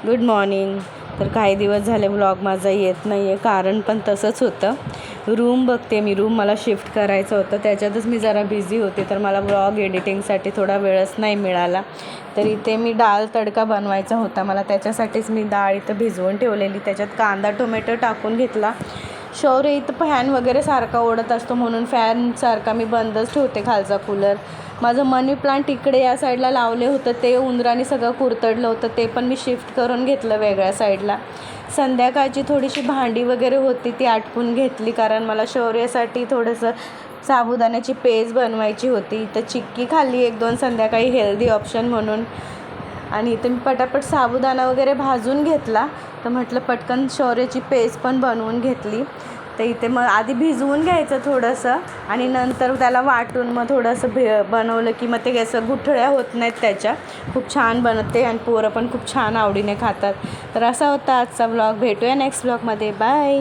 Good morning. तर काही दिवस झाले व्लॉग माझा येत नाही आहे, कारण पण तसंच होतं. रूम बघते मी, रूम मला शिफ्ट करायचं होतं, त्याच्यातच मी जरा बिझी होते, तर मला व्लॉग एडिटिंगसाठी थोडा वेळच नाही मिळाला. तर इथे मी डाळ तडका बनवायचा होता मला, त्याच्यासाठीच मी डाळ इथं भिजवून ठेवलेली. त्याच्यात कांदा टोमॅटो टाकून घेतला. शौर्य इथं फॅन वगैरे सारखा ओढत असतो, म्हणून फॅन सारखा मी बंदच ठेवते, खालचा कूलर. माझं मनी प्लांट इकडे या साईडला लावले होतं, ते उंदराने सगळं कुरतडलं होतं, ते पण मी शिफ्ट करून घेतलं वेगळ्या साईडला. संध्याकाळची थोडीशी भांडी वगैरे होती, ती आटपून घेतली, कारण मला शौर्यासाठी थोडंसं साबुदाण्याची पेज बनवायची होती. तर चिक्की खाल्ली 1-2 संध्याकाळी, हेल्दी ऑप्शन म्हणून. आणि इथे मी पटापट साबुदाणा वगैरे भाजून घेतला, तर म्हटलं पटकन शौर्याची पेस्ट पण बनवून घेतली. तर इथे मग आधी भिजवून घ्यायचं थोडंसं, आणि नंतर त्याला वाटून मग थोडंसं बनवलं की मग ते असं गुठळ्या होत नाहीत त्याच्या. खूप छान बनते आणि पोरं पण खूप छान आवडीने खातात. तर असा होता आजचा व्लॉग. भेटूया नेक्स्ट व्लॉगमध्ये. बाय.